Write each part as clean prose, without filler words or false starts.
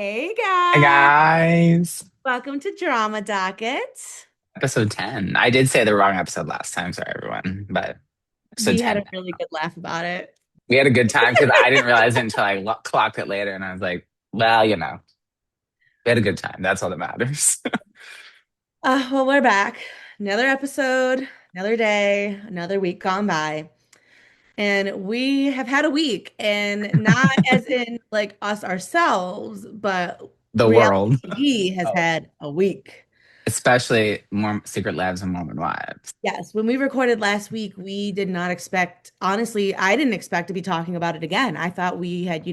Hey Hi guys, guys. welcome to Drama Docket. Episode 10. I did say the wrong episode last time, sorry everyone. But episode We had 10. a really good laugh about it. We had a good time because I didn't realize it until I clocked it later and I was like, well, we had a good time. That's all that matters. Well, we're back. Another episode, another day, another week gone by. And we have had a week, and not as in like us ourselves, but The reality world. TV has Oh. had a week. Especially more Secret Labs and Mormon Wives. Yes, when we recorded last week, we did not expect, honestly, I didn't expect to be talking about it again. I thought we had,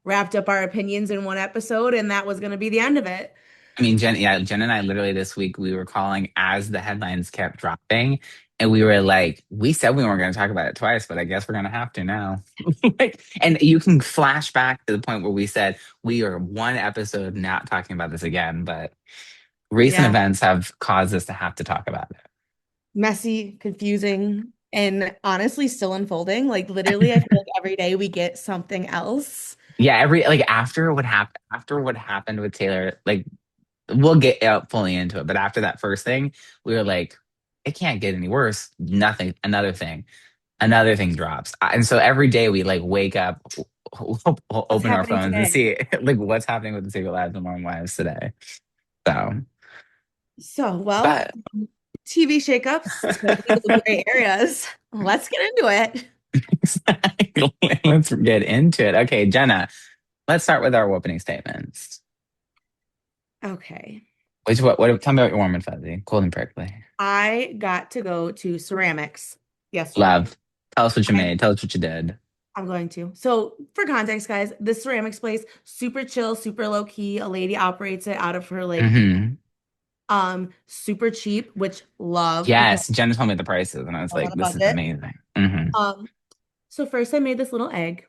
wrapped up our opinions in one episode and that was going to be the end of it. I mean, Jen and I literally this week we were calling as the headlines kept dropping, and we were like, we said we weren't going to talk about it twice, but I guess we're going to have to now. Like, and you can flash back to the point where we said we are one episode not talking about this again, but recent Yeah, events have caused us to have to talk about messy, confusing, and honestly still unfolding. Like literally, I feel like every day we get something else. it. Yeah, every like after what happened with Taylor, like we'll get fully into it, but after that first thing, we were like, it can't get any worse. Nothing, another thing drops. And so every day we like wake up, What's open our happening phones and today? see like what's happening with the Secret Labs and Mormon Wives today. So, So, well, but TV shakeups, especially those gray areas. Let's get into it. let's get into it. Okay, Jenna, let's start with our opening statements. Okay. What, tell me about your warm and fuzzy, cold and prickly. I got to go to ceramics yesterday. Love. Tell us what you I made. Tell us what you did. I'm going to. So, for context, guys, this ceramics place, super chill, super low key. A lady operates it out of her like Hmm. super cheap, which love because Yes, Jenna told me the prices, and I was I'm like, on a this is budget. amazing. Hmm. Um, so first I made this little egg.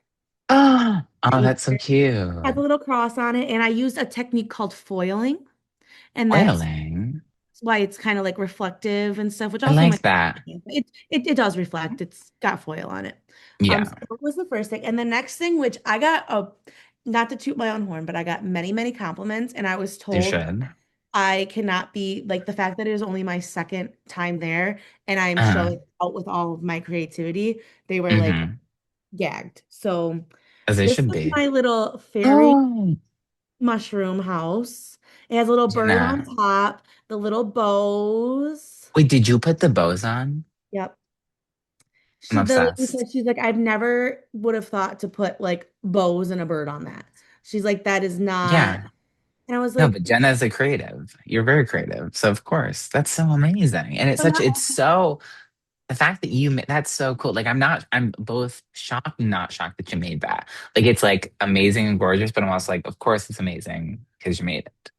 Oh, It oh, was that's so cute. had a little cross on it, and I used a technique called foiling, and that's Oiling. why it's kind of like reflective and stuff, which I also like might that. it does reflect. It's got foil on it. Yeah, So that was the first thing. And the next thing, which I got a not to toot my own horn, but I got many, many compliments, and I was you told should. I cannot be like the fact that it is only my second time there and I'm Uh, showing out with all of my creativity. They were like mm-hmm. gagged. So As they this should is be. my little fairy Oh, mushroom house. It has a little bird on Jenna. top, the little bows. Wait, did you put the bows on? Yep. I'm The lady obsessed. said she's like, I've never would have thought to put like bows and a bird on that. She's like, that is not. Yeah. And I was No, like, but Jenna's a creative. You're very creative. So of course, that's so amazing. And so now, it's so the fact that that's so cool. Like I'm both shocked and not shocked that you made that. Like it's like amazing and gorgeous, but I'm also like, of course it's amazing because you made it.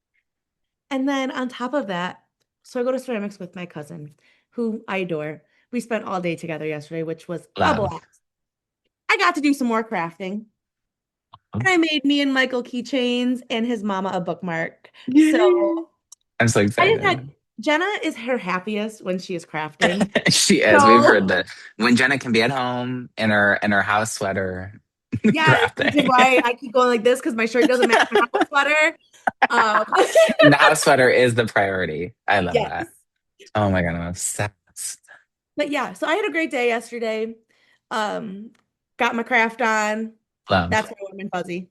and then on top of that, so I go to ceramics with my cousin, who I adore. We spent all day together yesterday, which was a Love. blast. I got to do some more crafting. And I made me and Michael keychains and his mama a bookmark. Yay. So I'm so I just had excited. Jenna is her happiest when she is crafting. She is. We've heard So that when Jenna can be at home in her house sweater yes, which is crafting. why I keep going like this because my shirt doesn't match my house sweater. Um, And the house sweater is the priority. I love yes. that. Oh my God, I'm obsessed. But yeah, so I had a great day yesterday. Um, got my craft on. Love. That's my warm and fuzzy.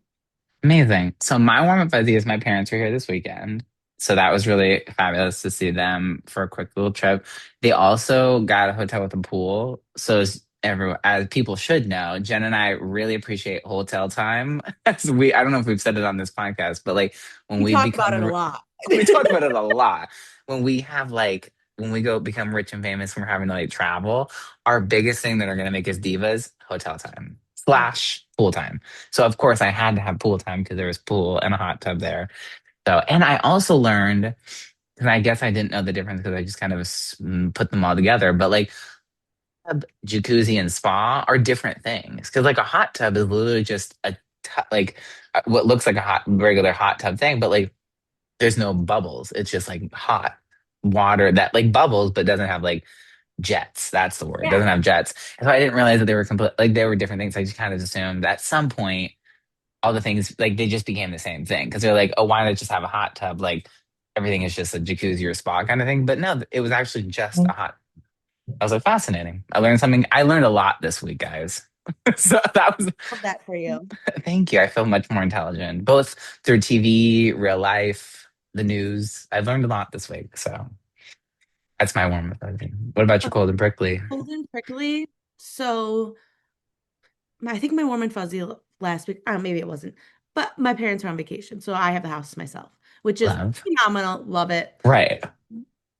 Amazing. So my warm up fuzzy is my parents were here this weekend. So that was really fabulous to see them for a quick little trip. They also got a hotel with a pool. So as people should know, Jen and I really appreciate hotel time. As I don't know if we've said it on this podcast, but like when We we talk about become, it a lot. we talk about it a lot. When we have like, when we go become rich and famous and we're having to like travel, our biggest thing that are going to make us divas, hotel time Yep. slash pool time. So of course I had to have pool time because there was pool and a hot tub there. So, and I also learned, and I guess I didn't know the difference because I just kind of put them all together, but like jacuzzi and spa are different things. Because like a hot tub is literally just like what looks like a regular hot tub thing, but like there's no bubbles. It's just like hot water that like bubbles, but doesn't have like jets. That's the word. Yeah. Doesn't have jets. And so I didn't realize that they were complete, like they were different things. I just kind of assumed at some point all the things like they just became the same thing because they're like, oh, why not just have a hot tub? Like everything is just a jacuzzi or spa kind of thing. But no, it was actually just a hot. I was like, fascinating. I learned something. I learned a lot this week, guys. So that was Love that for you. thank you. I feel much more intelligent, both through TV, real life, the news. I learned a lot this week. So that's my warm up. What about your cold and prickly? Cold and prickly. So I think my warm and fuzzy last week. Maybe it wasn't, but my parents were on vacation, so I have the house to myself, which is Love. phenomenal. Love it. Right.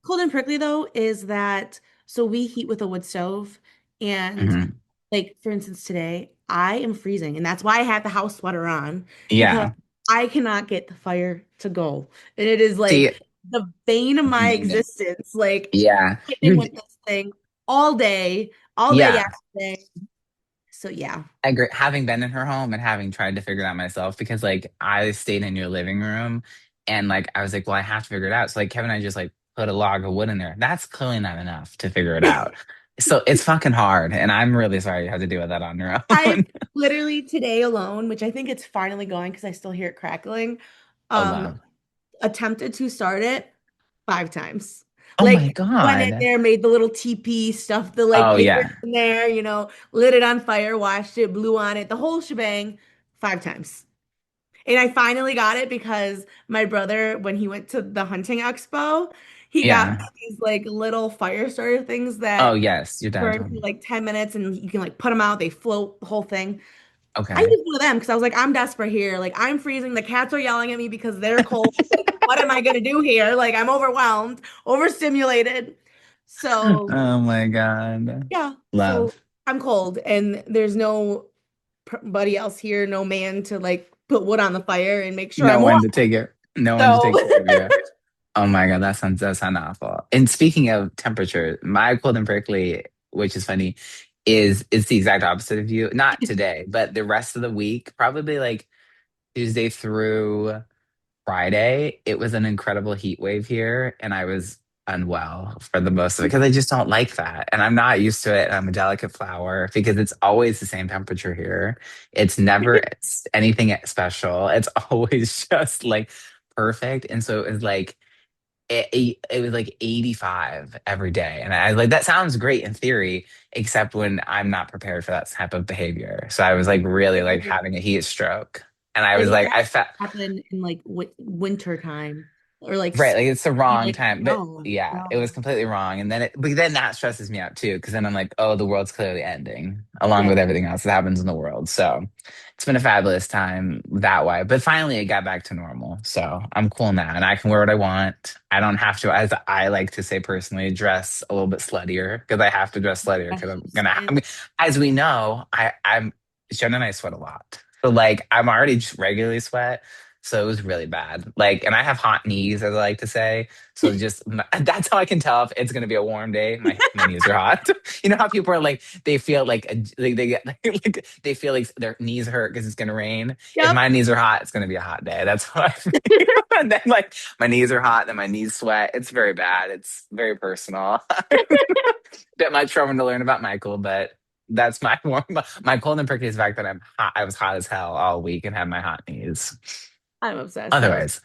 Cold and prickly though is that so we heat with a wood stove, and Hmm. like for instance today I am freezing, and that's why I had the house sweater on because Yeah. I cannot get the fire to go, and it is See, like the bane of my amazing. existence. Like Yeah. sitting You're, with this thing all day yeah. yesterday. So yeah. I agree. Having been in her home and having tried to figure it out myself, because like I stayed in your living room and like I was like, well, I have to figure it out. So like Kevin and I just like put a log of wood in there. That's clearly not enough to figure it out. So it's fucking hard. And I'm really sorry you have to deal with that on your I own. literally today alone, which I think it's finally going because I still hear it crackling, Oh, um, love. attempted to start it 5 times. Oh my Like went in God. there, made the little teepee, stuffed the like Oh, paper yeah. in there, lit it on fire, washed it, blew on it, the whole shebang 5 times. And I finally got it because my brother, when he went to the hunting expo, he got Yeah. these like little fire starter things Oh, that yes. Your dad burn told for me. like 10 minutes and you can like put them out, they float the whole thing. I Okay. used one of them because I was like, I'm desperate here. Like, I'm freezing. The cats are yelling at me because they're cold. Like, what am I gonna do here? Like, I'm overwhelmed, overstimulated. So, Oh my God. yeah. So Love. I'm cold, and there's nobody else here, no man to like put wood on the fire and make sure No I'm warm. one to take it. No one to So, take care of you. Oh my God, that sounds awful. And speaking of temperature, my cold and prickly, which is funny, is the exact opposite of you. Not today, but the rest of the week, probably like Tuesday through Friday, it was an incredible heat wave here, and I was unwell for the most of it because I just don't like that. And I'm not used to it. I'm a delicate flower because it's always the same temperature here. It's never anything special. It's always just like perfect. And so it was like it was like 85 every day. And I was like, that sounds great in theory, except when I'm not prepared for that type of behavior. So I was like really like having a heat stroke. And I like, was it like, has I to felt happen in like winter time or like right, spring. like it's the I'm wrong like, time. But no, yeah, it was no. completely wrong. And then but then that stresses me out too, because then I'm like, oh, the world's clearly ending, along Yeah. with everything else that happens in the world. So it's been a fabulous time that way. But finally it got back to normal. So I'm cool now and I can wear what I want. I don't have to, as I like to say personally, dress a little bit sluttier because I have to dress sluttier because I'm Precious. gonna I mean, as we know, I'm Jen and I sweat a lot. So like I'm already just regularly sweat. So it was really bad. Like, and I have hot knees, as I like to say. So just that's how I can tell if it's gonna be a warm day. My knees are hot. You know how people are like they feel like they get like they feel like their knees hurt because it's gonna rain. If Yep. my knees are hot, it's gonna be a hot day. That's how I feel. And then like my knees are hot, then my knees sweat. It's very bad. It's very personal. Bit much for everyone to learn about Michael, but that's my warm. My cold and prickly is the fact that I'm hot. I was hot as hell all week and had my hot knees. I'm obsessed. I'm obsessed. Otherwise,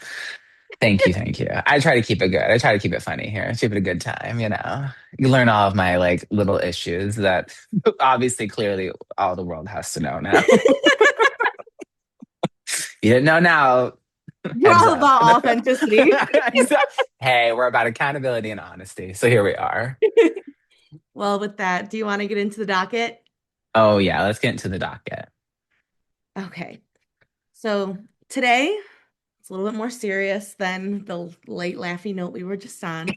thank you, thank you. I try to keep it good. I try to keep it funny here. Keep it a good time, you know. You learn all of my like little issues that obviously clearly all the world has to know now. You didn't know now, We're heads all up. about authenticity. Hey, we're about accountability and honesty. So here we are. Well, with that, do you want to get into the docket? Oh yeah, let's get into the docket. Okay. So today, it's a little bit more serious than the late laughy note we were just on.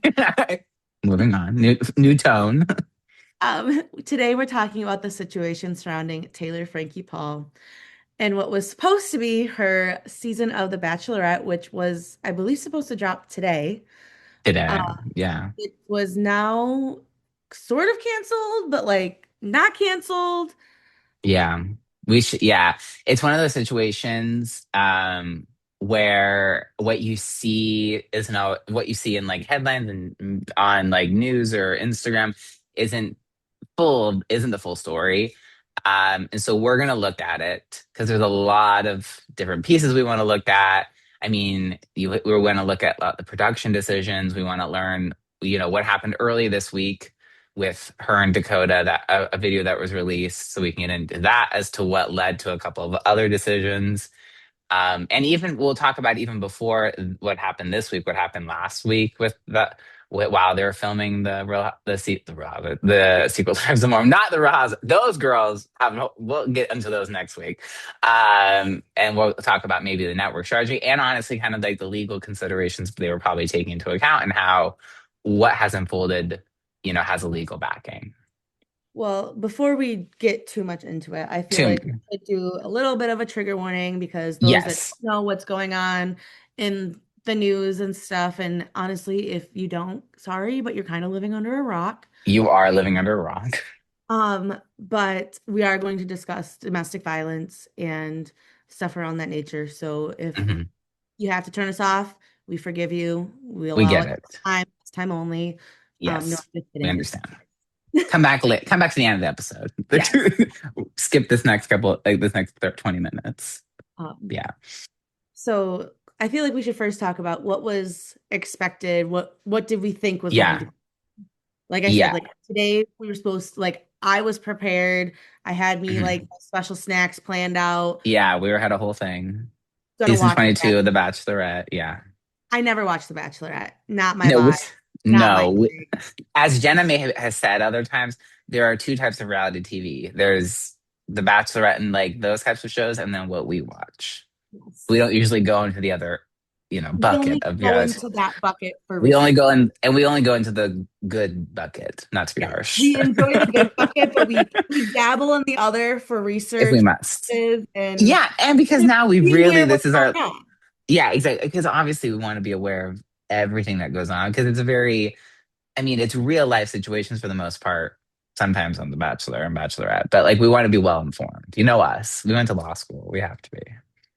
Moving on. New tone. Today we're talking about the situation surrounding Taylor Frankie Paul and what was supposed to be her season of The Bachelorette, which was, I believe, supposed to drop today. Uh, Today. Yeah. it was now sort of canceled, but like not canceled. Yeah. We should, yeah. It's one of those situations where what you see is not what you see in like headlines and on like news or Instagram isn't isn't the full story. And so we're going to look at it because there's a lot of different pieces we want to look at. I mean, we're going to look at the production decisions. We want to learn, what happened early this week with her and Dakota, that a video that was released, so we can get into that as to what led to a couple of other decisions. And even we'll talk about even before what happened this week, what happened last week with while they were filming the sequel to the Mormon, not the Real Housewives. Those girls have we'll get into those next week, and we'll talk about maybe the network strategy and honestly, kind of like the legal considerations they were probably taking into account and how what has unfolded, has a legal backing. Well, before we get too much into it, I feel like we Two, should do a little bit of a trigger warning because those that yes, don't know what's going on in the news and stuff, and honestly, if you don't, sorry, but you're kind of living under a rock. you are living under a rock. But we are going to discuss domestic violence and stuff around that nature. So if Mhm. you have to turn us off, we forgive you. We We allow get it it. it's time only. No, Yes, I'm just we kidding. It's understand. Come back late. Come back to the end of the episode. yes. Skip this next couple, like this next 20 minutes. Um, Yeah. so I feel like we should first talk about what was expected. What did we think was going to, Yeah. like I said, Yeah. like today we were supposed to, like I was prepared. I had me like Mhm. special snacks planned out. Yeah. Had a whole thing. Gonna Season watch the 22 of The Bachelorette. Yeah. I never watched The Bachelorette. Not my No, vibe. Not my no. thing. As Jenna has said other times, there are two types of reality TV. There's The Bachelorette and like those types of shows, and then what we watch. We Yes. don't usually go into the other, We bucket only of go reality. into that bucket for We only go research. in, and we only go into the good bucket, not to be Yes. harsh. We enjoy the good bucket, but we dabble in the other for If we research must. and Yeah, and because now we being aware really, of this what's is going our, on. yeah, exactly. Because obviously we want to be aware of everything that goes on because it's a very, I mean, it's real life situations for the most part, sometimes on The Bachelor and Bachelorette, but like we want to be well informed. You know us. We went to law school. We have to be.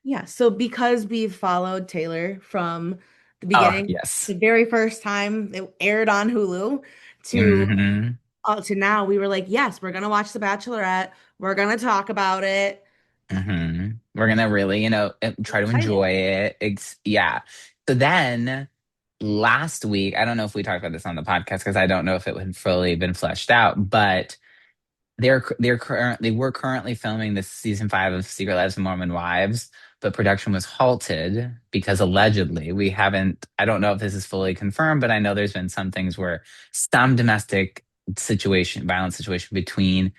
Yeah, so because we've followed Taylor from the Oh, beginning, yes. the very first time it aired on Hulu to Hmm. to now, we were like, yes, we're gonna watch The Bachelorette. We're gonna talk about it. We're gonna really, We're try to excited. enjoy it. Yeah. So then last week, I don't know if we talked about this on the podcast because I don't know if it had fully been fleshed out, but they were currently filming this season 5 of Secret Lives of Mormon Wives, but production was halted because allegedly we haven't. I don't know if this is fully confirmed, but I know there's been some things where some domestic violence situation between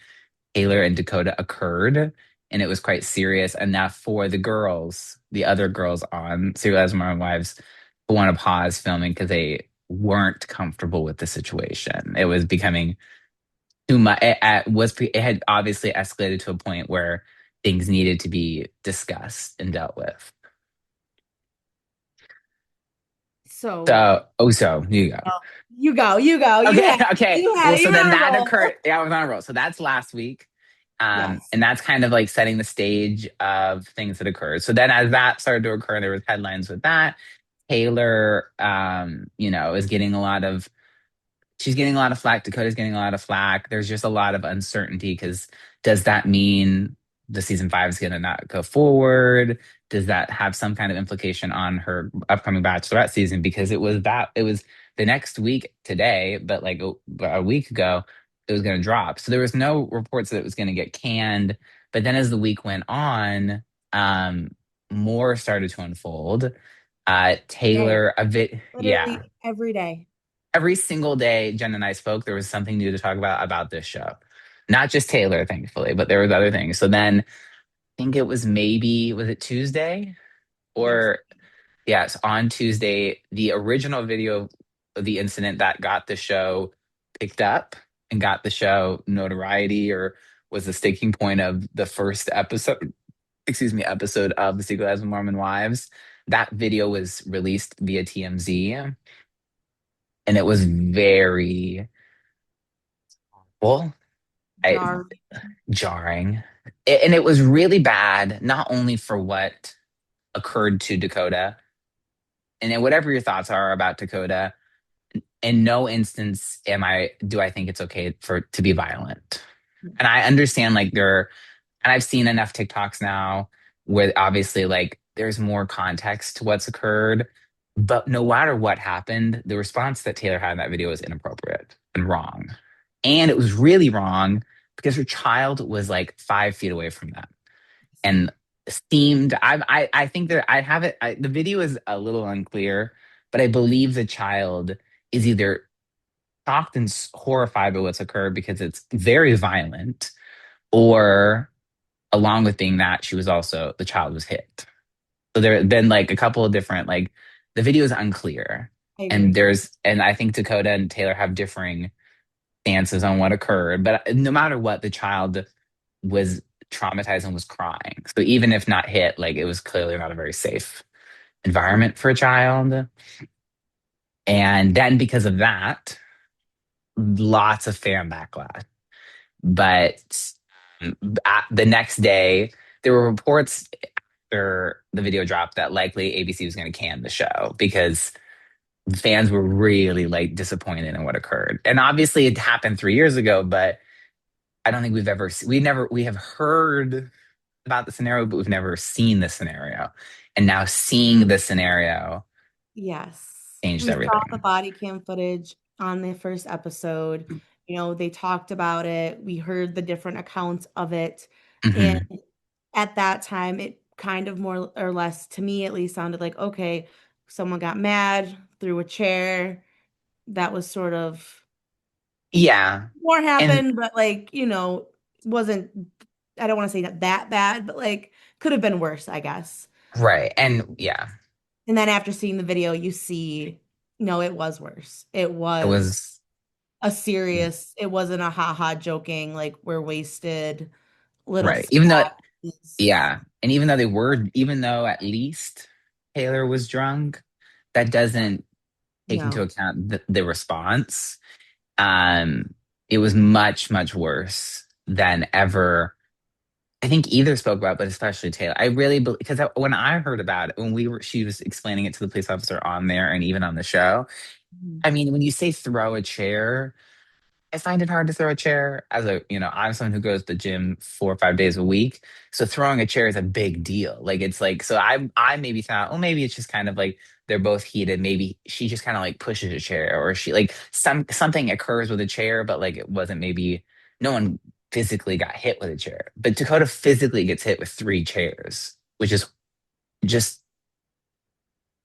Taylor and Dakota occurred, and it was quite serious enough for the other girls on Secret Lives of Mormon Wives, to want to pause filming because they weren't comfortable with the situation. It was becoming too much. It had obviously escalated to a point where things needed to be discussed and dealt with. So So you go. Okay, okay. you Well, have so you're then on a that occurred. roll. Yeah, I was on a roll. So that's last week. Yes. And that's kind of like setting the stage of things that occurred. So then as that started to occur, there was headlines with that. Taylor, is getting a lot of she's getting a lot of flack. Dakota's getting a lot of flack. There's just a lot of uncertainty because does that mean the season 5 is going to not go forward? Does that have some kind of implication on her upcoming Bachelorette season? Because it was the next week today, but like a week ago, it was going to drop. So there was no reports that it was going to get canned. But then as the week went on, um, more started to unfold. Day. Taylor, a bit, yeah, Literally every day. every single day Jen and I spoke, there was something new to talk about this show. Not just Taylor, thankfully, but there was other things. So then I think it was was it Tuesday? Yes. Or yes, on Tuesday, the original video of the incident that got the show picked up and got the show notoriety or was the sticking point of the first episode of The Secret Lives of Mormon Wives. That video was released via TMZ and it was very well, I, Jar. jarring. And it was really bad, not only for what occurred to Dakota, and then whatever your thoughts are about Dakota, in no instance do I think it's okay for to be violent. And I understand like and I've seen enough TikToks now where obviously like there's more context to what's occurred. But no matter what happened, the response that Taylor had in that video was inappropriate and wrong. And it was really wrong because her child was like 5 feet away from them and seemed I think that I have it the video is a little unclear, but I believe the child is either shocked and horrified by what's occurred because it's very violent, or along with being that, she was also the child was hit. So there had been like a couple of different like the video is unclear. I And agree. I think Dakota and Taylor have differing stances on what occurred. But no matter what, the child was traumatized and was crying. So even if not hit, like it was clearly not a very safe environment for a child. And then because of that, lots of fan backlash. But the next day, there were reports after the video dropped that likely ABC was going to can the show because fans were really like disappointed in what occurred. And obviously, it happened 3 years ago, but I don't think we have heard about the scenario, but we've never seen the scenario. And now seeing the scenario Yes. changed We saw the everything. body cam footage on the first episode. They talked about it. We heard the different accounts of it. And Hmm. at that time, it kind of more or less, to me at least, sounded like, okay, someone got mad, threw a chair. That was sort of Yeah. more And happened, but like, wasn't, I don't want to say that bad, but like could have been worse, I guess. right. And yeah, And then after seeing the video, you see, no, it was worse. It it was was it wasn't a haha joking, like we're wasted little right. Even though, scraps. yeah. And even though at least Taylor was drunk, that doesn't take into No, account the response. Um, it was much, much worse than ever. I think either spoke about, but especially Taylor. I really because when I heard about it, she was explaining it to the police officer on there and even on the show. Mhm. I mean, when you say throw a chair, I find it hard to throw a chair I'm someone who goes to the gym 4 or 5 days a week. So throwing a chair is a big deal. Like it's like, so I maybe thought, well, maybe it's just kind of like they're both heated. Maybe she just kind of like pushes a chair or she like something occurs with a chair, but like it wasn't maybe no one physically got hit with a chair. But Dakota physically gets hit with 3 chairs, which is just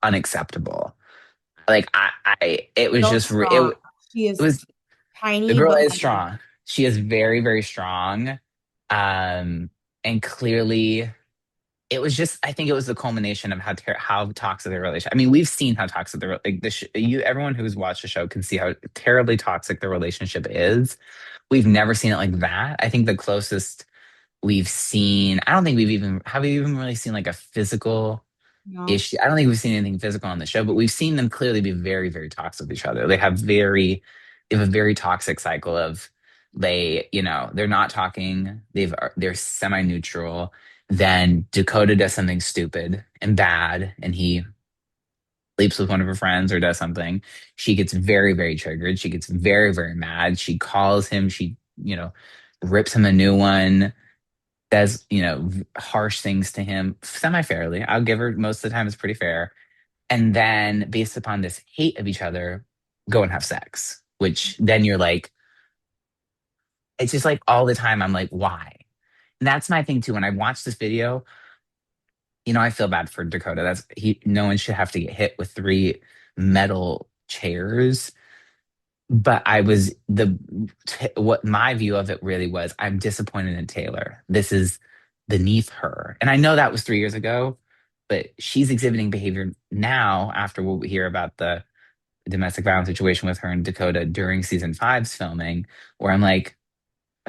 unacceptable. Like it was So just, strong. She it is was the tiny girl but is mighty. strong. She is very, very strong. Um, and clearly it was just, I think it was the culmination of how toxic the relationship. I mean, we've seen how toxic like everyone who's watched the show can see how terribly toxic the relationship is. We've never seen it like that. I think the closest we've seen, I don't think have we even really seen like a physical No, issue. I don't think we've seen anything physical on the show, but we've seen them clearly be very, very toxic with each other. They have a very toxic cycle of they're not talking. They're semi-neutral. Then Dakota does something stupid and bad, and he sleeps with one of her friends or does something. She gets very, very triggered. She gets very, very mad. She calls him. She rips him a new one, says, harsh things to him semi fairly. I'll give her most of the time it's pretty fair. And then based upon this hate of each other, go and have sex, which then you're like, it's just like all the time. I'm like, why? And that's my thing too. When I watch this video, I feel bad for Dakota. No one should have to get hit with 3 metal chairs. But what my view of it really was, I'm disappointed in Taylor. This is beneath her. And I know that was 3 years ago, but she's exhibiting behavior now after what we hear about the domestic violence situation with her and Dakota during season five's filming, where I'm like,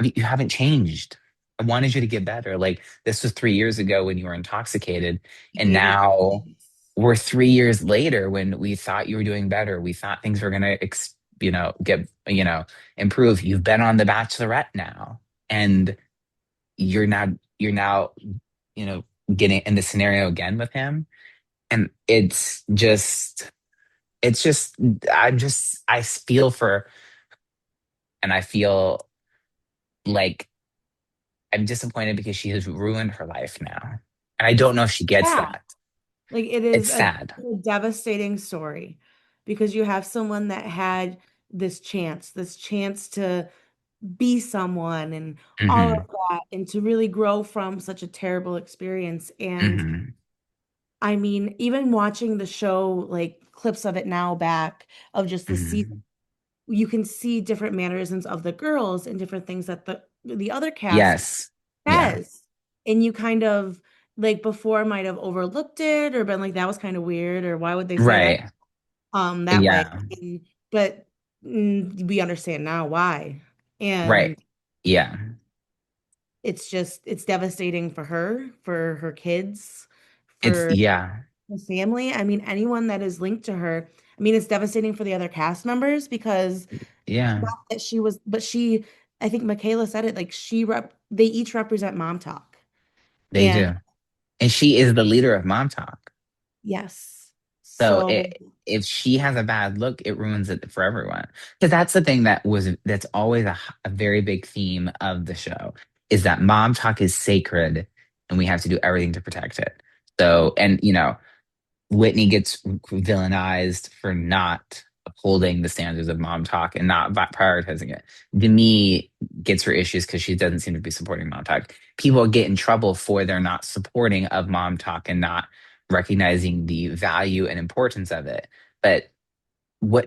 you haven't changed. I wanted you to get better. Like this was 3 years ago when you were intoxicated, and behavior now changes. we're 3 years later when we thought you were doing better. We thought things were gonna, get, improve. You've been on The Bachelorette now, and you're now, you know, getting in the scenario again with him, and it's just I feel for and I feel like I'm disappointed because she has ruined her life now. And I don't know if she gets Yeah. that. Like it It's is sad. a devastating story because you have someone that had this chance to be someone and all of Hmm. that and to really grow from such a terrible experience. And Hmm. I mean, even watching the show, like clips of it now back of just the season, Hmm. you can see different mannerisms of the girls and different things that the other cast Yes. Yeah. says. And you kind of like before might have overlooked it or been like that was kind of weird or why would they say that Right. that way? Yeah. And, but we understand now why. Right. And Yeah. it's devastating for her kids, It's, for yeah. the family. I mean, anyone that is linked to her. I mean, it's devastating for the other cast members because Yeah. not that she was, but she, I think Michaela said it, like they each represent mom talk. They And do. And she is the leader of Mom Talk. yes. So So if she has a bad look, it ruins it for everyone. Because that's the thing that's always a very big theme of the show is that Mom Talk is sacred and we have to do everything to protect it. So, and Whitney gets villainized for not upholding the standards of Mom Talk and not prioritizing it. Demi gets her issues because she doesn't seem to be supporting Mom Talk. People get in trouble for their not supporting of Mom Talk and not recognizing the value and importance of it. But what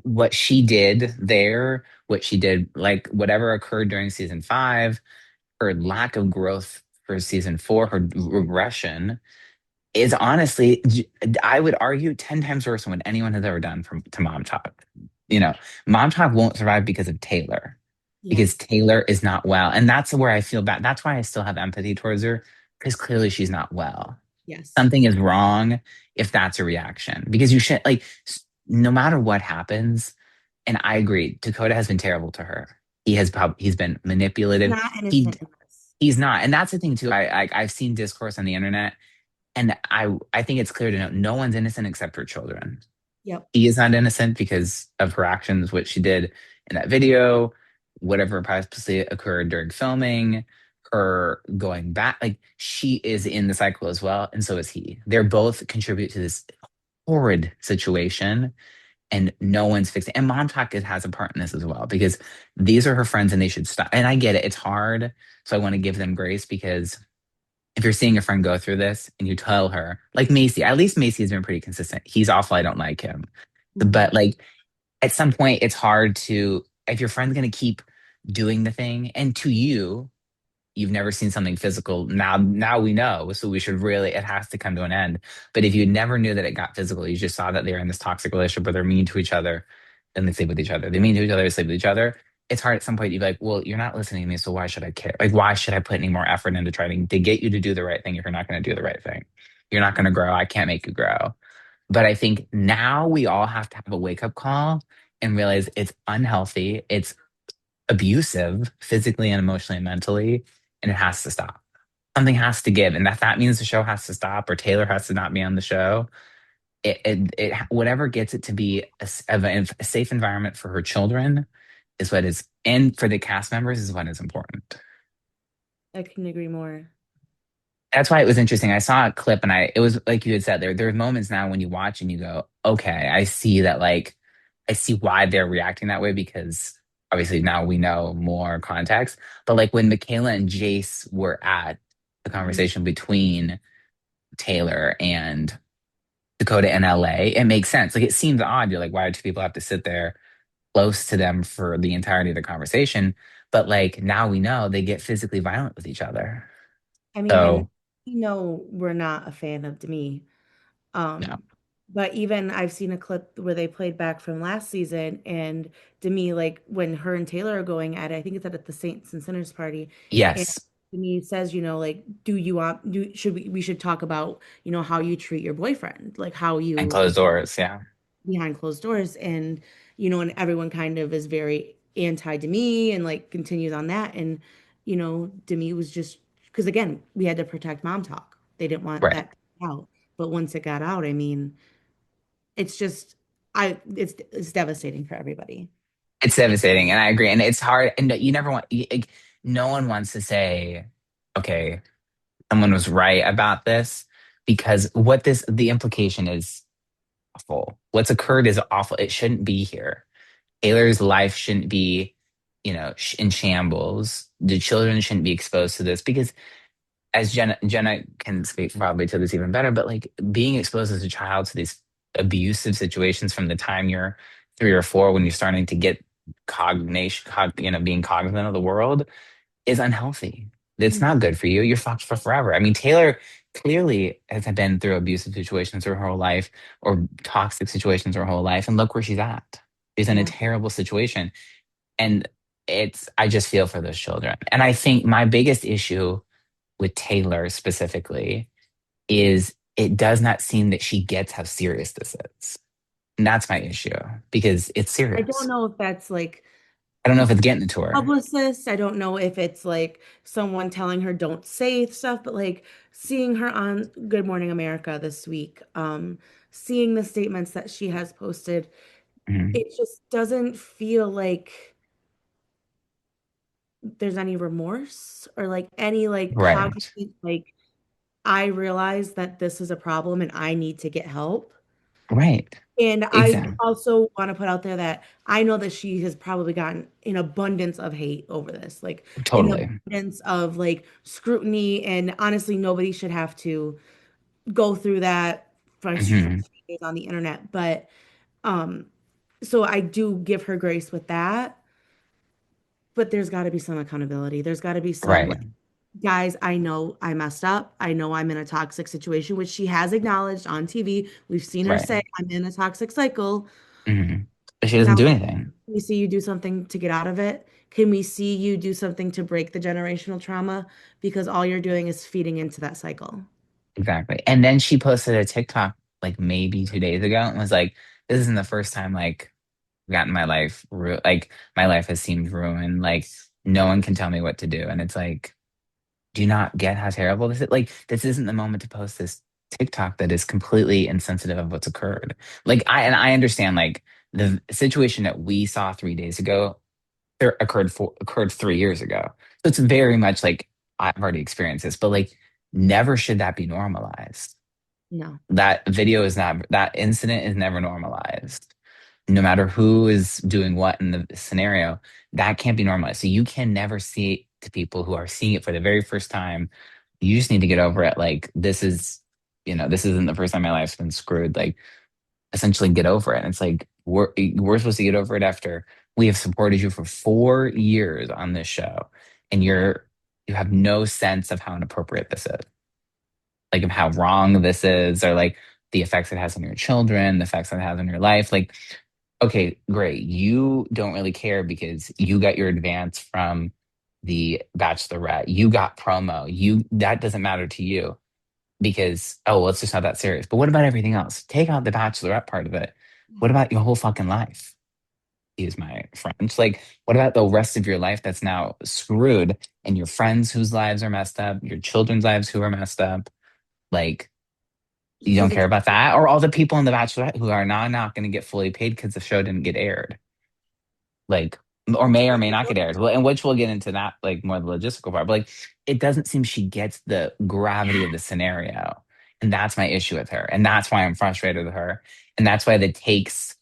what she did there, what she did, like whatever occurred during season 5, her lack of growth for season 4, her regression is honestly, I would argue 10 times worse than what anyone has ever done to Mom Talk. You know, Mom Talk won't survive because of Taylor, yeah, because Taylor is not well. And that's where I feel bad. That's why I still have empathy towards her, because clearly she's not well. yes. Something is wrong if that's a reaction, because you should, like, no matter what happens, and I agree, Dakota has been terrible to her. He's been She's manipulative. not He innocent in this. he's not, and that's the thing too. I've seen discourse on the internet and I think it's clear to know no one's innocent except her children. Yep. She is not innocent because of her actions, what she did in that video, whatever possibly occurred during filming, her going back. Like she is in the cycle as well, and so is he. They're both contribute to this horrid situation, and no one's fixing. And Montauk has a part in this as well because these are her friends, and they should stop. And I get it; it's hard, so I want to give them grace because if you're seeing a friend go through this and you tell her, like Macy, at least Macy has been pretty consistent. He's awful. I don't like him. Mhm. But like at some point, it's hard to, if your friend's going to keep doing the thing and to you, you've never seen something physical. Now we know. So we should really, it has to come to an end. But if you never knew that it got physical, you just saw that they're in this toxic relationship where they're mean to each other and they sleep with each other. They mean to each other, they sleep with each other. It's hard at some point. You'd be like, well, you're not listening to me. So why should I care? Like, why should I put any more effort into trying to get you to do the right thing if you're not going to do the right thing? You're not going to grow. I can't make you grow. But I think now we all have to have a wake up call and realize it's unhealthy. It's abusive physically and emotionally and mentally, and it has to stop. Something has to give, and that means the show has to stop, or Taylor has to not be on the show. Whatever gets it to be a safe environment for her children is what is, and for the cast members is what is important. I couldn't agree more. That's why it was interesting. I saw a clip, and it was like you had said, there's moments now when you watch and you go, okay, I see that, like, I see why they're reacting that way because obviously now we know more context. But like when Michaela and Jace were at the Mhm. conversation between Taylor and Dakota in LA, it makes sense. Like it seems odd. You're like, why do two people have to sit there close to them for the entirety of the conversation? But like now we know they get physically violent with each other. I mean, and So you know we're not a fan of Demi. no. Um, but even I've seen a clip where they played back from last season and Demi, like when her and Taylor are going at it, I think it's at the Saints and Sinners party, and Yes. Demi says, like, do you want do should we should talk about, how you treat your boyfriend, like how And you closed doors. Yeah. behind closed doors and and everyone kind of is very anti Demi and like continues on that and Demi was just because again we had to protect mom talk, they didn't want Right. that out, but once it got out, I mean it's just it's devastating for everybody. It's devastating, and I agree. And it's hard, and you never want. no one wants to say, okay, someone was right about this because the implication is awful. What's occurred is awful. It shouldn't be here. Taylor's life shouldn't be, in shambles. The children shouldn't be exposed to this because, as Jenna can speak probably to this even better, but like being exposed as a child to these abusive situations from the time you're 3 or 4, when you're starting to get being cognizant of the world, is unhealthy. It's Mm. not good for you. You're fucked for forever. I mean, Taylor clearly has been through abusive situations her whole life, or toxic situations her whole life, and look where she's at. She's in a Yeah. terrible situation. And I just feel for those children. And I think my biggest issue with Taylor specifically is it does not seem that she gets how serious this is. And that's my issue because it's I don't serious. know if that's like I don't know if it's getting to her. publicist. I don't know if it's like someone telling her don't say stuff, but like seeing her on Good Morning America this week, seeing the statements that she has posted, Mhm. it just doesn't feel like there's any remorse or like any like Right. cognizant, like I realize that this is a problem and I need to get help. Right. And I Exactly. also want to put out there that I know that she has probably gotten an abundance of hate over this, like an Totally. abundance of like scrutiny. And honestly, nobody should have to go through that for Hmm. days on the internet. But um, so I do give her grace with that. But there's got to be some accountability. There's got to be some Right. like, guys, I know I messed up. I know I'm in a toxic situation, which she has acknowledged on TV. We've seen her say, Right. I'm in a toxic cycle. Hmm. But she doesn't Now, do anything. can we see you do something to get out of it? Can we see you do something to break the generational trauma? Because all you're doing is feeding into that cycle. Exactly. And then she posted a TikTok like maybe 2 days ago and was like, this isn't the first time like I've gotten like my life has seemed ruined. Like no one can tell me what to do. And it's like, do you not get how terrible this is? Like, this isn't the moment to post this TikTok that is completely insensitive of what's occurred. I understand like the situation that we saw 3 days ago occurred 3 years ago. So it's very much like I've already experienced this, but like never should that be normalized. No. That incident is never normalized. No matter who is doing what in the scenario, that can't be normalized. So you can never see it to people who are seeing it for the very first time. You just need to get over it. Like this isn't the first time my life's been screwed. Like essentially get over it. And it's like we're supposed to get over it after we have supported you for 4 years on this show, and you have no sense of how inappropriate this is, like of how wrong this is, or like the effects it has on your children, the effects it has on your life. Like, okay, great. You don't really care because you got your advance from the Bachelorette. You got promo. That doesn't matter to you because, oh, well, it's just not that serious. But what about everything else? Take out the Bachelorette part of it. What about your whole fucking life? Use my French. Like, what about the rest of your life that's now screwed, and your friends whose lives are messed up, your children's lives who are messed up? Like, you don't Because care it's about that? Or all the people in The Bachelorette who are now not going to get fully paid because the show didn't get aired? Like, or may not get aired. Well, and which we'll get into that, like more the logistical part. But like, it doesn't seem she gets the gravity of the scenario. And that's my issue with her. And that's why I'm frustrated with her. And that's why the takes,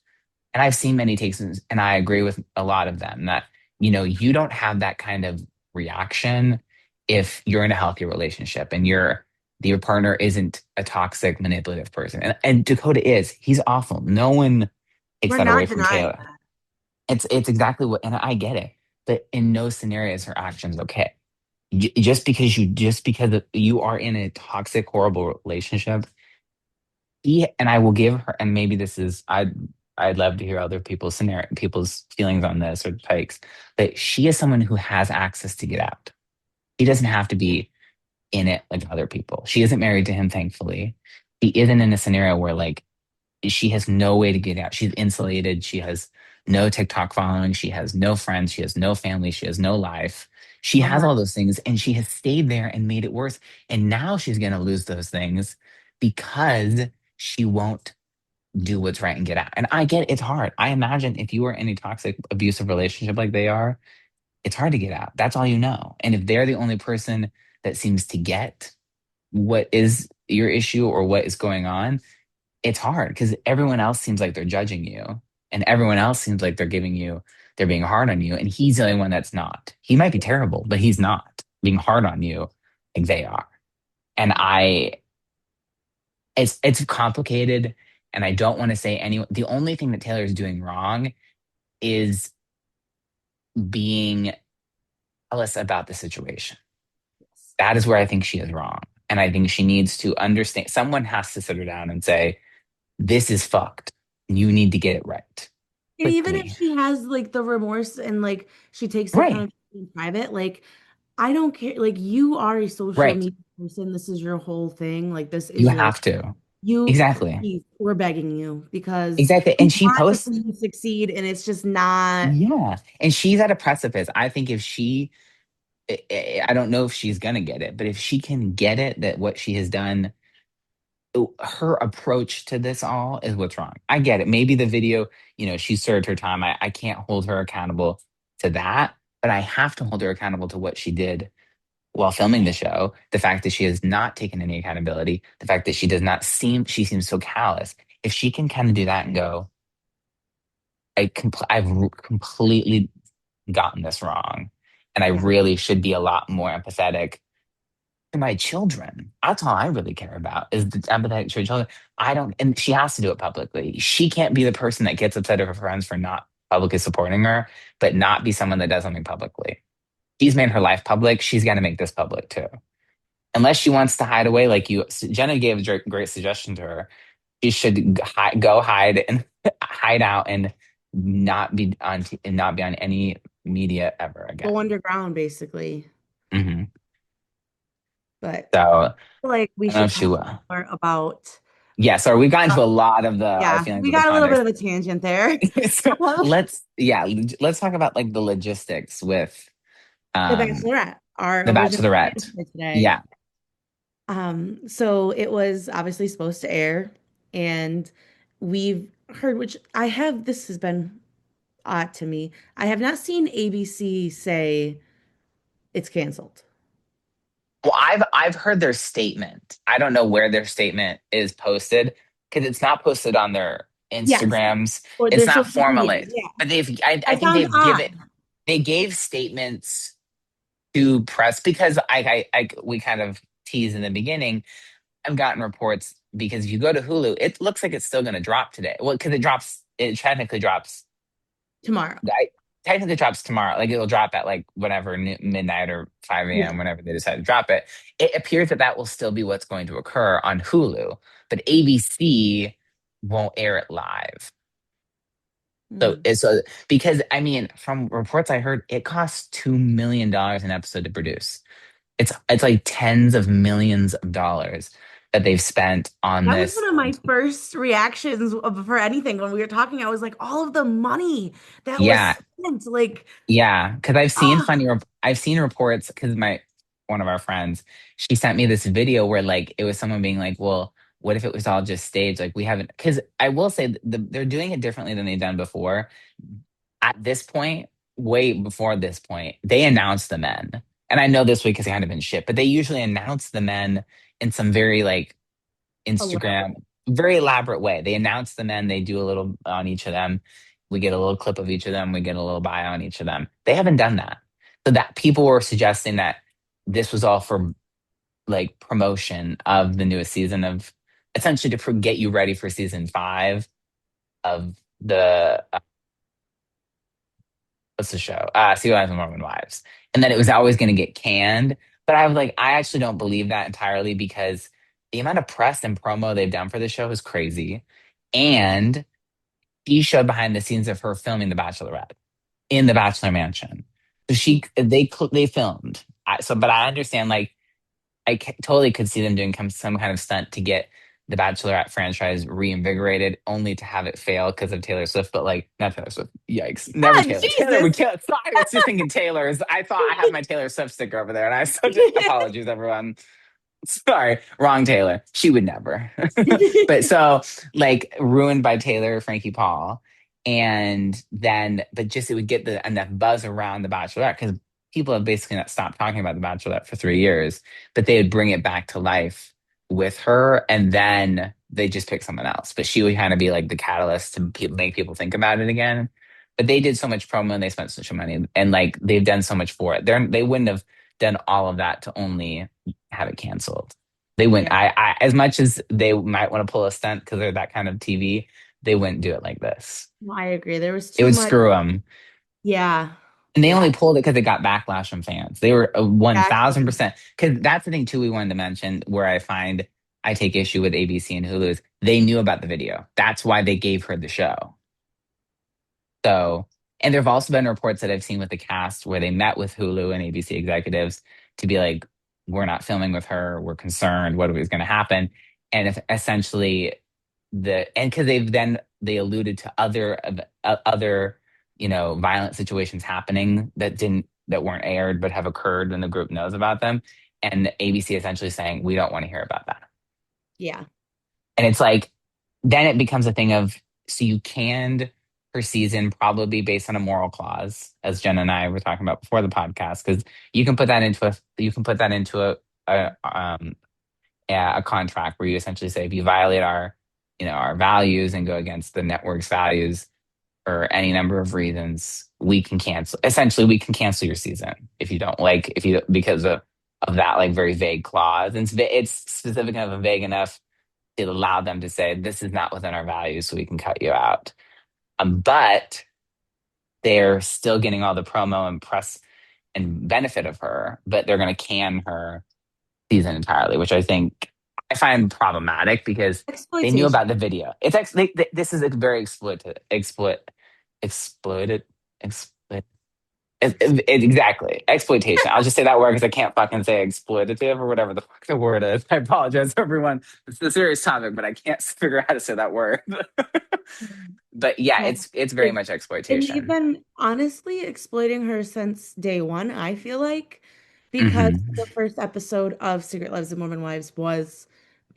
and I've seen many takes, and I agree with a lot of them that, you don't have that kind of reaction if you're in a healthy relationship and your partner isn't a toxic, manipulative person. And Dakota is. He's awful. No one takes we're that away not from denying Taylor. It's exactly what, and I get it. But in no scenario is her actions okay. Just because you are in a toxic, horrible relationship, and I will give her, and maybe this is I'd love to hear other people's feelings on this or takes, but she is someone who has access to get out. She doesn't have to be in it like other people. She isn't married to him, thankfully. She isn't in a scenario where like she has no way to get out. She's insulated. She has no TikTok following. She has no friends. She has no family. She has no life. She no has money. all those things and she has stayed there and made it worse. And now she's going to lose those things because she won't do what's right and get out. And I get it, it's hard. I imagine if you were in a toxic, abusive relationship like they are, it's hard to get out. That's all you know. And if they're the only person that seems to get what is your issue or what is going on, it's hard because everyone else seems like they're judging you and everyone else seems like they're being hard on you. And he's the only one that's not. He might be terrible, but he's not being hard on you like they are. And it's complicated. And I don't want to say the only thing that Taylor is doing wrong is being jealous about the situation. That is where I think she is wrong. And I think she needs to understand, someone has to sit her down and say, this is fucked. You need to get it right And even if quickly. she has like the remorse and like she takes Right, accountability in private, like I don't care. Like you are a social right. media person. This is your whole thing. Like this You is your have to. you Exactly. please, we're begging you because Exactly. we And she want to posts, see you succeed and it's just not yeah. And she's at a precipice. I think if I don't know if she's going to get it, but if she can get it, that what she has done, her approach to this all is what's wrong. I get it. Maybe the video, she served her time. I can't hold her accountable to that, but I have to hold her accountable to what she did while filming the show. The fact that she has not taken any accountability, the fact that she seems so callous. If she can kind of do that and go, completely gotten this wrong, and I yeah. really should be a lot more empathetic to my children. That's all I really care about is the empathetic to her children. I don't, and she has to do it publicly. She can't be the person that gets upset at her friends for not publicly supporting her, but not be someone that does something publicly. She's made her life public. She's got to make this public too. Unless she wants to hide away, like you, Jenna gave a great suggestion to her. She should go hide and hide out and not be on any media ever Go again. underground basically. Hmm. But So like we I don't know should if she talk will. more about Yeah, sorry, we got uh, into a lot of our yeah, feelings we of the got a little bit context. of a tangent there. So let's talk about like the logistics with The um Bachelorette, our the original plan Bachelorette. for today. Yeah. So it was obviously supposed to air, and we've heard, which I have, this has been odd to me. I have not seen ABC say it's canceled. Well, I've heard their statement. I don't know where their statement is posted because it's not posted on their Yes, Instagrams. or It's their not social media. formalized. Yeah, But I I think found odd they gave statements to press because we kind of teased in the beginning. I've gotten reports because if you go to Hulu, it looks like it's still going to drop today. Well, because it technically drops. tomorrow. I technically drops tomorrow. Like it'll drop at like whatever midnight or 5 Yeah. a.m. whenever they decide to drop it. It appears that that will still be what's going to occur on Hulu, but ABC won't air it live. Mm. So because I mean, from reports I heard, it costs $2 million an episode to produce. It's like tens of millions of dollars that they've spent on That was this. one of my first reactions for anything when we were talking. I was like, all of the money that was Yeah, spent, like, yeah, because ah, I've seen reports because my one of our friends, she sent me this video where like it was someone being like, well, what if it was all just staged? Like we haven't, because I will say they're doing it differently than they've done before. At this point, way before this point, they announced the men. And I know this week has kind of been shit, but they usually announce the men in some very like Instagram, elaborate. very elaborate way. They announce the men, they do a little on each of them. We get a little clip of each of them, we get a little bio on each of them. They haven't done that. So that people were suggesting that this was all for like promotion of the newest season of essentially to get you ready for season 5 of the what's the show? Sea Lives of Mormon Wives. And then it was always going to get canned. But I was like, I actually don't believe that entirely because the amount of press and promo they've done for the show is crazy. And she showed behind the scenes of her filming The Bachelorette in the Bachelor Mansion. So they filmed. But I understand like totally could see them doing some kind of stunt to get the Bachelorette franchise reinvigorated, only to have it fail because of Taylor Swift. But like, not Taylor Swift. Yikes! Never Ah, Taylor. Taylor Jesus. would kill. So I was just thinking Taylor's. I thought I have my Taylor Swift sticker over there, and I so just apologies, everyone. Sorry, wrong Taylor. She would never. But so like ruined by Taylor Frankie Paul. And then, but just it would get enough buzz around the Bachelorette because people have basically not stopped talking about the Bachelorette for 3 years, but they would bring it back to life with her, and then they just pick someone else. But she would kind of be like the catalyst to make people think about it again. But they did so much promo and they spent so much money, and like they've done so much for it. They wouldn't have done all of that to only have it canceled. They wouldn't. Yeah. As much as they might want to pull a stunt because they're that kind of TV, they wouldn't do it like this. No, I agree. There was It too would much. screw them. Yeah. And they Yeah. only pulled it because it got backlash from fans. They were a Exactly. 1000%. Because that's the thing, too, we wanted to mention where I take issue with ABC and Hulu is they knew about the video. That's why they gave her the show. So, and there have also been reports that I've seen with the cast where they met with Hulu and ABC executives to be like, we're not filming with her. We're concerned. What is going to happen? And if essentially and because they alluded to other violent situations happening that weren't aired but have occurred and the group knows about them, and ABC essentially saying we don't want to hear about that. Yeah. And it's like then it becomes a thing of so you canned her season probably based on a moral clause, as Jen and I were talking about before the podcast, because you can put that into a contract where you essentially say if you violate our values and go against the network's values for any number of reasons, we can cancel your season if you don't like if you because of that like very vague clause. And it's specific enough and vague enough to allow them to say this is not within our values, so we can cut you out. But they're still getting all the promo and press and benefit of her, but they're going to can her season entirely, which I find problematic because they knew Exploitation. about the video. This is a very exploited, exploit. Exactly exploitation. I'll just say that word because I can't fucking say exploitative or whatever the fuck the word is. I apologize, everyone. It's a serious topic, but I can't figure out how to say that word. But yeah, Yeah. it's very It, much and they've exploitation. been honestly exploiting her since day one, I feel like, because Hmm. the first episode of Secret Lives of Mormon Wives was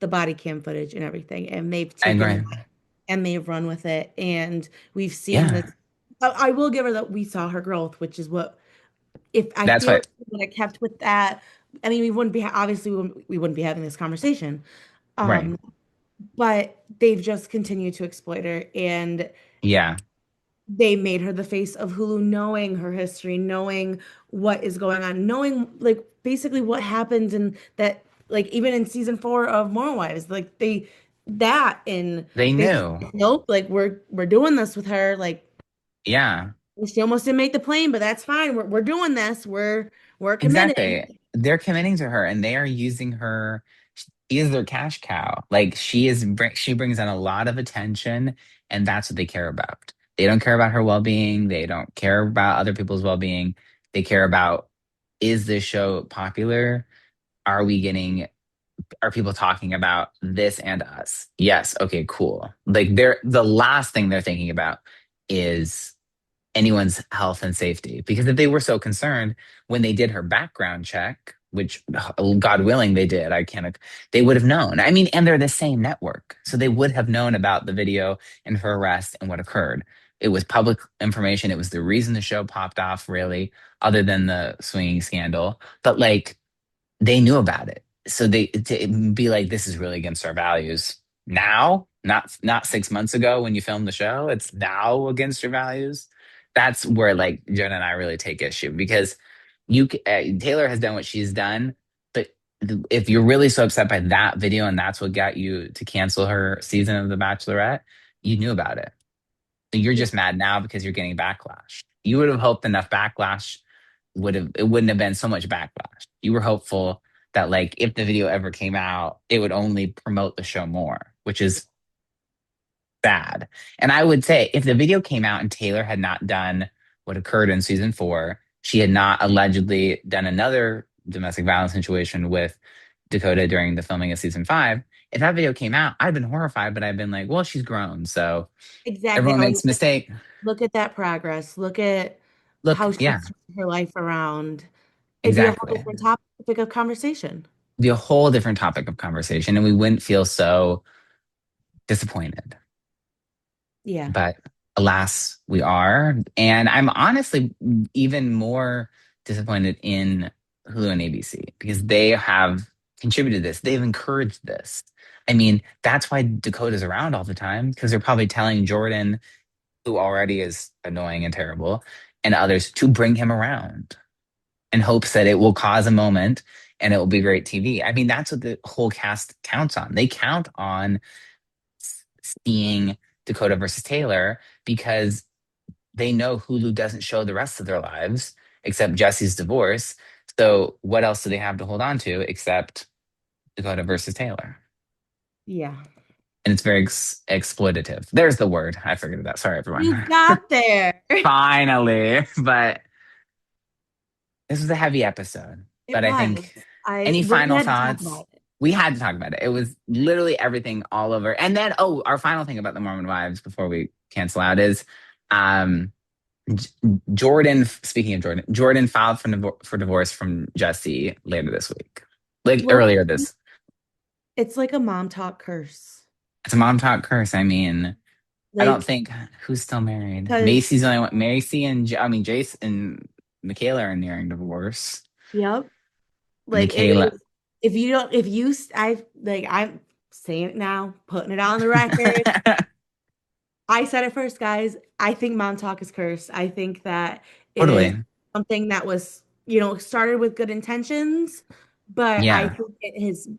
the body cam footage and everything. And they've I taken agree. that and they've run with it. And we've seen this. Yeah, I will give her that we saw her growth, which is what, if I that's feel like what. we would have kept with that, I mean, we wouldn't be, obviously, we wouldn't be having this conversation. Right. Um, but they've just continued to exploit her. And Yeah. they made her the face of Hulu, knowing her history, knowing what is going on, knowing like basically what happens and that like even in season 4 of More Wives, like they that and They they knew. nope, like we're doing this with her. Like Yeah. she almost didn't make the plane, but that's fine. We're doing this. We're committed. Exactly. They're committing to her and they are using her. She is their cash cow. Like she brings in a lot of attention and that's what they care about. They don't care about her well-being. They don't care about other people's well-being. They care about is this show popular? Are we getting are people talking about this and us? Yes. Okay, cool. Like the last thing they're thinking about is anyone's health and safety. Because if they were so concerned when they did her background check, which God willing they did, they would have known. I mean, and they're the same network. So they would have known about the video and her arrest and what occurred. It was public information. It was the reason the show popped off, really, other than the swinging scandal. But like they knew about it. So they to be like, this is really against our values now, not 6 months ago when you filmed the show. It's now against your values. That's where like Jonah and I really take issue because Taylor has done what she's done, but if you're really so upset by that video and that's what got you to cancel her season of The Bachelorette, you knew about it. So you're Yeah. just mad now because you're getting backlash. You would have hoped enough backlash it wouldn't have been so much backlash. You were hopeful that like if the video ever came out, it would only promote the show more, which is bad. And I would say if the video came out and Taylor had not done what occurred in season 4, she had not allegedly done another domestic violence situation with Dakota during the filming of season 5. If that video came out, I'd been horrified, but I've been like, well, she's grown. So Exactly. everyone Oh, makes a mistake. look at that progress. Look at Look, how she's yeah, turned her life around. It'd be a whole exactly. different topic of conversation. Be a whole different topic of conversation, and we wouldn't feel so disappointed. Yeah. But Alas, we are. And I'm honestly even more disappointed in Hulu and ABC because they have contributed this. They've encouraged this. I mean, that's why Dakota's around all the time because they're probably telling Jordan, who already is annoying and terrible, and others to bring him around in hopes that it will cause a moment and it will be great TV. I mean, that's what the whole cast counts on. They count on seeing Dakota versus Taylor because they know Hulu doesn't show the rest of their lives except Jesse's divorce. So what else do they have to hold on to except Dakota versus Taylor? Yeah. And it's very exploitative. There's the word. I figured that. Sorry, You everyone. got there. Finally. But this was a heavy episode. It But I think was. any We final had to talk thoughts? about it. We had to talk about it. It was literally everything all over. And then, oh, our final thing about the Mormon wives before we cancel out is um, J- Jordan, speaking of Jordan, Jordan filed for divorce from Jesse later this week. Like Well, earlier this. it's like a mom talk curse. It's a mom talk curse. I mean, I don't Like, think who's still married. because, Macy's the only one. Macy and I mean Jace and Michaela are nearing divorce. yep. Like it Michaela. is, if you don't, if you, I'm saying it now, putting it on the record. I said it first, guys. I think Mom Talk is cursed. I think that it is Totally. something that was, started with good intentions, but I Yeah, think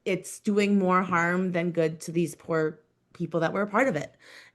it's doing more harm than good to these poor people that were a part of it.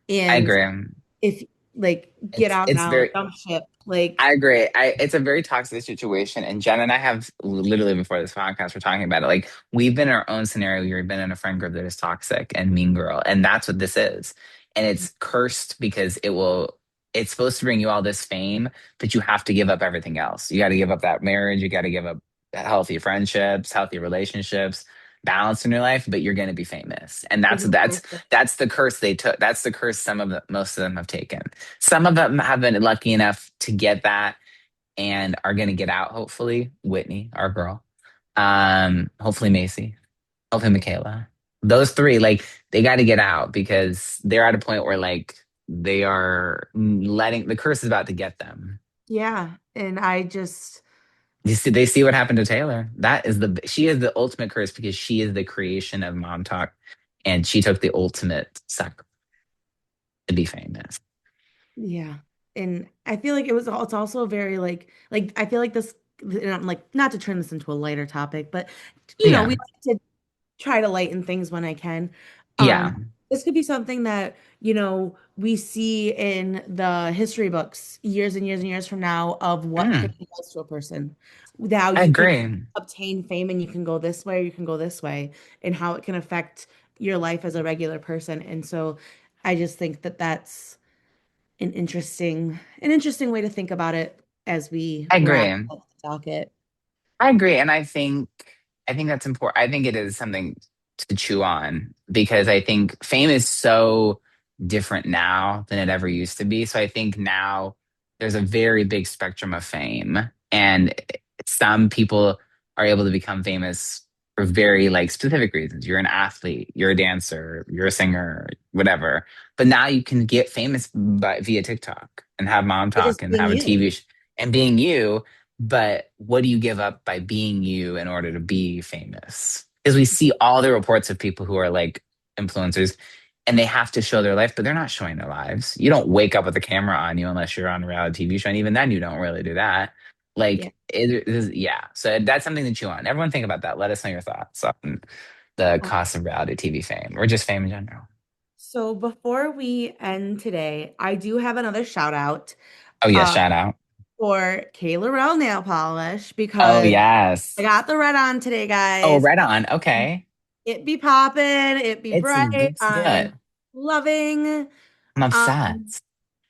I And agree. if like get out It's now, very jump ship, like I agree. It's a very toxic situation. And Jen and I have literally before this podcast, we're talking about it. Like we've been in our own scenario. We've been in a friend group that is toxic and mean girl. And that's what this is. And it's cursed because it's supposed to bring you all this fame, but you have to give up everything else. You got to give up that marriage. You got to give up healthy friendships, healthy relationships, balance in your life, but you're going to be famous. And it's not worth it. that's the curse they took. That's the curse most of them have taken. Some of them have been lucky enough to get that and are going to get out, hopefully. Whitney, our girl. Hopefully Macy. Hopefully Michaela. Those three, like, they got to get out because they're at a point where, like, they are letting the curse is about to get them. Yeah, and I just They see what happened to Taylor. She is the ultimate curse because she is the creation of Mom Talk and she took the ultimate sacrifice to be famous. yeah. And I feel like it's also very like I feel like this, and I'm like, not to turn this into a lighter topic, but we Yeah. like to try to lighten things when I can. Yeah. This could be something that, we see in the history books years and years and years from now of what fame Mm, does to a person. How I you can agree. obtain fame and you can go this way, or you can go this way, and how it can affect your life as a regular person. And so I just think that that's an interesting way to think about it as we I wrap agree. up the docket. I agree, and I think that's important. I think it is something to chew on because I think fame is so different now than it ever used to be. So I think now there's a very big spectrum of fame, and some people are able to become famous for very like specific reasons. You're an athlete, you're a dancer, you're a singer, whatever. But now you can get famous via TikTok and have mom It's talk just and being have a you. TV and being you, but what do you give up by being you in order to be famous? Because we see all the reports of people who are like influencers and they have to show their life, but they're not showing their lives. You don't wake up with a camera on you unless you're on a reality TV show. And even then, you don't really do that. Yeah. Like, it is, yeah. So that's something to chew on. Everyone think about that. Let us know your thoughts on the cost of reality TV fame or just fame in general. So before we end today, I do have another shout out Oh, yes. uh, Shout out. for Kayla Rell nail polish Oh, because I yes. got the red on today, Oh, guys. right on. Okay. It be popping, it be It's bright. looks I'm good. loving. I'm Um, upset.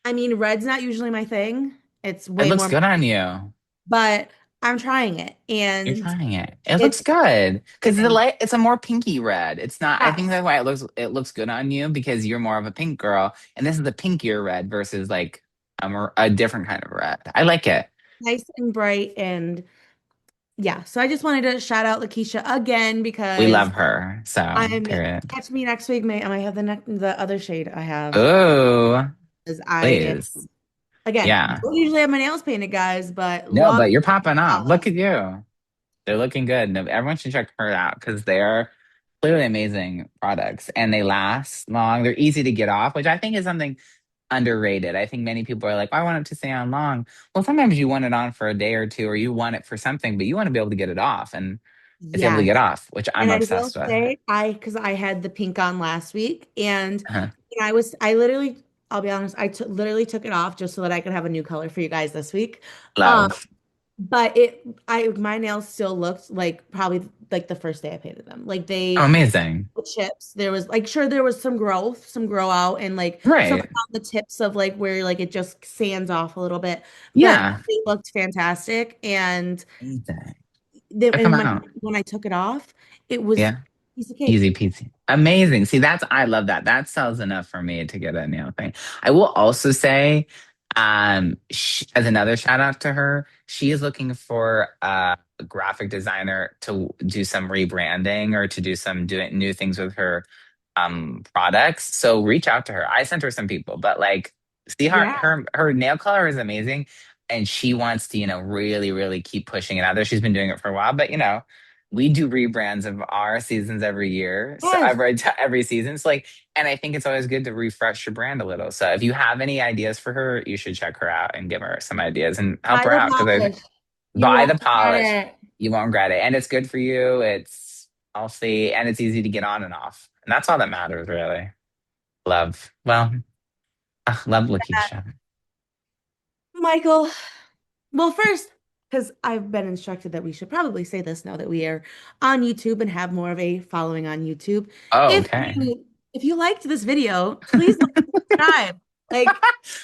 I mean, red's not usually my thing. It's It way looks more, good on you. but I'm trying it, You're and trying it. It looks it's good because the thank light. It's a more pinky red. It's not. I think yes, that's why it looks good on you because you're more of a pink girl, and this is a pinkier red versus like a different kind of red. I like it. nice and bright, and yeah. So I just wanted to shout out Lakeisha again We because love her. So I'm period. catch me next week, mate. I might have the other shade I have Ooh, because I, Please. again, Yeah. don't usually have my nails painted, guys, but No, love but you're popping off. Look Paula. at you. They're looking good. No, everyone should check her out because they're clearly amazing products and they last long. They're easy to get off, which I think is something underrated. I think many people are like, I want it to stay on long. Well, sometimes you want it on for a day or two, or you want it for something, but you want to be able to get it off, and it's able to Yes. get off, which I'm And I will obsessed with. say, because I had the pink on last week, and Uh-huh. I literally, I'll be honest, literally took it off just so that I could have a new color for you guys this week. Um, Love. but my nails still looked like probably like the first day I painted them. Like Oh, they, amazing. the chips, there was like, sure, there was some growth, some grow out, and like some Right. on the tips of like where like it just sands off a little bit, but Yeah. they looked fantastic. And Amazing. then, Check them and out. when I took it off, it was Yeah. piece of cake. Easy peasy. Amazing. See, I love that. That sells enough for me to get a nail thing. I will also say, as another shout out to her, she is looking for a graphic designer to do some rebranding or to do some doing new things with her products. So reach out to her. I sent her some people, but like see Yeah. her nail color is amazing and she wants to, really, really keep pushing it out there. She's been doing it for a while, but we do rebrands of our seasons every year. So Yes. every season. So like, and I think it's always good to refresh your brand a little. So if you have any ideas for her, you should check her out and give her some ideas and help Buy her the out because I polish. You buy won't the regret polish. it. You won't regret it. And it's good for you. It's healthy and it's easy to get on and off. And that's all that matters, really. Love. Well, love Lakeisha. Michael. Well, first, because I've been instructed that we should probably say this now that we are on YouTube and have more of a following on YouTube. Oh, If okay. you liked this video, please like and subscribe. Like,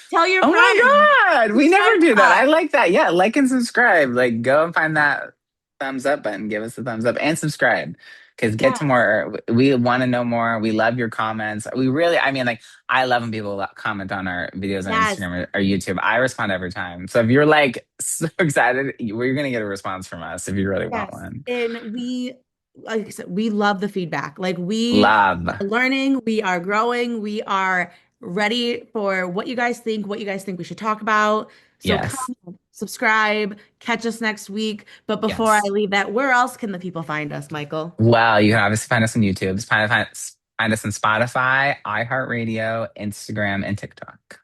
tell your Oh friends. my God. We Subscribe never to do that. I us. like that. Yeah. Like and subscribe. Like go and find that thumbs up button. Give us a thumbs up and subscribe. Because get Yeah. to more. We want to know more. We love your comments. We really, I mean, like, I love when people comment on our videos on Yes. Instagram or YouTube. I respond every time. So if you're like so excited, we're going to get a response from us if you really want Yes. one. And like I said, we love the feedback. Like we Love. are learning, we are growing, we are ready for what you guys think we should talk about. So Yes. comment, subscribe, catch us next week. But before I Yes. leave that, where else can the people find us, Michael? Well, you can obviously find us on YouTube. Find us on Spotify, iHeartRadio, Instagram, and TikTok.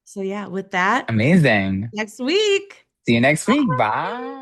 So yeah, with that, Amazing. next week. See you next week. Bye.